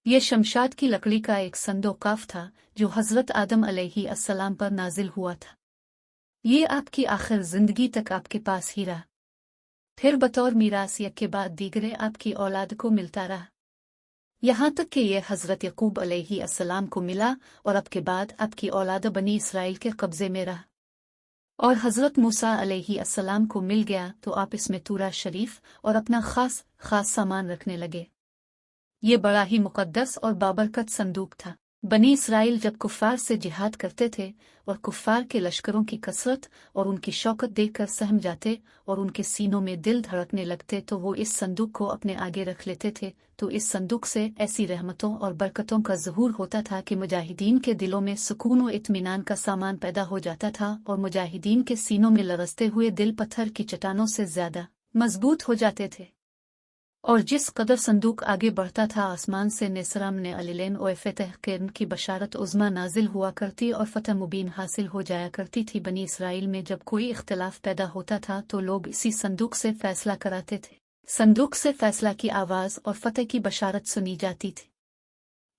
ये शमशाद की लकड़ी का एक संदोकाफ था जो हज़रत आदम अलैहिस्सलाम पर नाजिल हुआ था। ये आपकी आखिर जिंदगी तक आपके पास ही रहा, फिर बतौर मीरास के बाद दीगरे आपकी औलाद को मिलता रहा, यहाँ तक कि ये हज़रत यकूब अलैहिस्सलाम को मिला और अब के बाद आपकी औलाद बनी इसराइल के कब्ज़े में रहा। और हज़रत मूसा अलैहिस्सलाम को मिल गया तो आप इसमें तूरा शरीफ और अपना खास सामान रखने लगे। ये बड़ा ही मुक़द्दस और बाबरकत संदूक था। बनी इसराइल जब कुफ़ार से जिहाद करते थे और कुफ़ार के लश्करों की कसरत और उनकी शौकत देखकर सहम जाते और उनके सीनों में दिल धड़कने लगते तो वो इस संदूक को अपने आगे रख लेते थे। तो इस संदूक से ऐसी रहमतों और बरकतों का ज़हूर होता था कि मुजाहिदीन के दिलों में सुकून और इत्मीनान का सामान पैदा हो जाता था और मुजाहिदीन के सीनों में लरसते हुए दिल पत्थर की चट्टानों से ज़्यादा मजबूत हो जाते थे। और जिस कदर संदूक आगे बढ़ता था आसमान से नेसराम ने अलीलेन और फ़तह करन की बशारत उज़्मा नाजिल हुआ करती और फ़तह मुबीन हासिल हो जाया करती थी। बनी इसराइल में जब कोई इख्तिलाफ पैदा होता था तो लोग इसी संदूक से फ़ैसला कराते थे। संदूक से फ़ैसला की आवाज़ और फ़तह की बशारत सुनी जाती थी।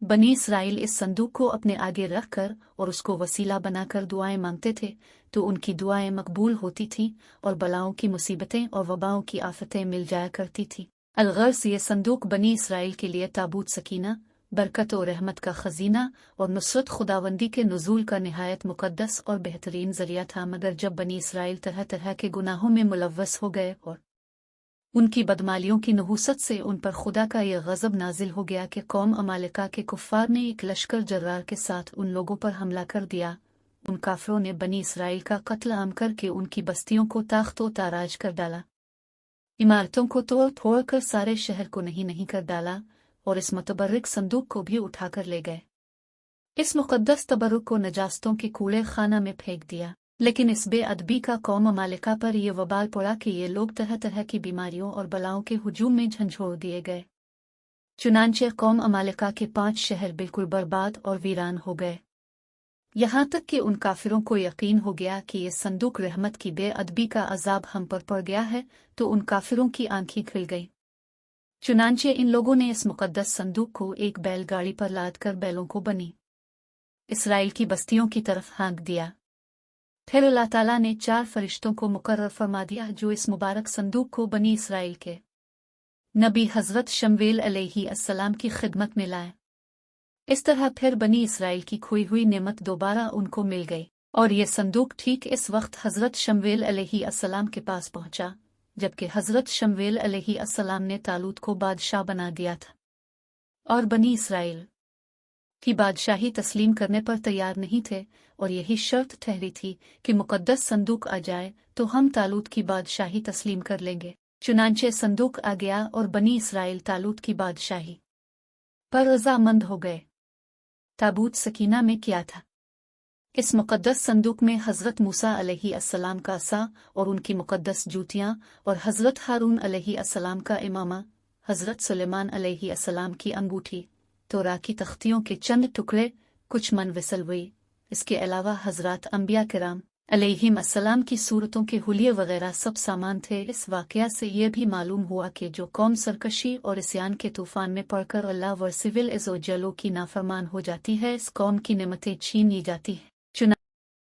बनी इसराइल इस संदूक को अपने आगे रख कर और उसको वसीला बनाकर दुआएं मांगते थे तो उनकी दुआएं मकबूल होती थीं और बलाओं की मुसीबतें और वबाओं की आफतें मिल जाया करती थीं। अलगर्स ये संदूक बनी इसराइल के लिए ताबूत सकीना, बरकत और रहमत का खजीना और नुसरत खुदावंदी के नुज़ूल का निहायत मुक़द्दस और बेहतरीन ज़रिया था। मगर जब बनी इसराइल तरह तरह के गुनाहों में मुलव्वस हो गए और उनकी बदमालियों की नहूसत से उन पर खुदा का यह गज़ब नाजिल हो गया कि कौम अमालिका के कुफ़ार ने एक लश्कर जर्रार के साथ उन लोगों पर हमला कर दिया। उन काफरों ने बनी इसराइल का कत्ल आम करके उनकी बस्तियों को ताख्तो ताराज कर डाला, इमारतों को तोड़ फोड़ कर सारे शहर को नहीं कर डाला और इस मुतबर्रिक संदूक को भी उठाकर ले गए। इस मुक़द्दस तबर्रुक को नजास्तों के कूड़े खाना में फेंक दिया। लेकिन इस बेअदबी का कौम मालिका पर यह वबाल पड़ा कि ये लोग तरह तरह की बीमारियों और बलाओं के हुजूम में झंझोड़ दिए गए। चुनांचे कौम मालिका के 5 शहर बिल्कुल बर्बाद और वीरान हो गए। यहाँ तक कि उन काफिरों को यकीन हो गया कि ये संदूक रहमत की बेअदबी का अजाब हम पर पड़ गया है तो उन काफिरों की आंखें खुल गईं। चुनांचे इन लोगों ने इस मुक़द्दस संदूक को एक बैलगाड़ी पर लाद कर बैलों को बनी इसराइल की बस्तियों की तरफ हाँक दिया। फिर अल्लाह ताला ने 4 फरिश्तों को मुकर्रर फरमा दिया जो इस मुबारक संदूक को बनी इसराइल के नबी हज़रत शमवेल अलैहिस्सलाम की खिदमत में लाए। इस तरह फिर बनी इसराइल की खोई हुई नेमत दोबारा उनको मिल गई और ये संदूक ठीक इस वक्त हज़रत शमवेल अलैहिस्सलाम के पास पहुंचा जबकि हज़रत शमवेल अलैहिस्सलाम ने तालूत को बादशाह बना दिया था और बनी इसराइल की बादशाही तस्लीम करने पर तैयार नहीं थे और यही शर्त ठहरी थी कि मुक़द्दस संदूक आ जाए तो हम तालूत की बादशाही तस्लीम कर लेंगे। चुनांचे संदूक आ गया और बनी इसराइल तालूत की बादशाही पर रज़ामंद हो गए। ताबूत सकीना में क्या था? इस मुक़द्दस संदूक में हज़रत मूसा अलैहिस्सलाम का असा और उनकी मुक़द्दस जूतियाँ और हज़रत हारून अलैहिस्सलाम का इमामा, हज़रत सुलेमान अलैहिस्सलाम की अंगूठी, तौरात की तख्तियों के चंद टुकड़े, कुछ मन विसलवई, इसके अलावा हज़रत अंबिया किराम अलैहिस्सलाम की सूरतों के हुलिये वगैरह सब सामान थे। इस वाक़या से यह भी मालूम हुआ कि जो कौम सरकशी और इस्यान के तूफ़ान में पड़कर अल्लाह व सिविल इज़्ज़ो जलो की नाफरमान हो जाती है, इस कौम की नेमतें छीन ली जाती हैं।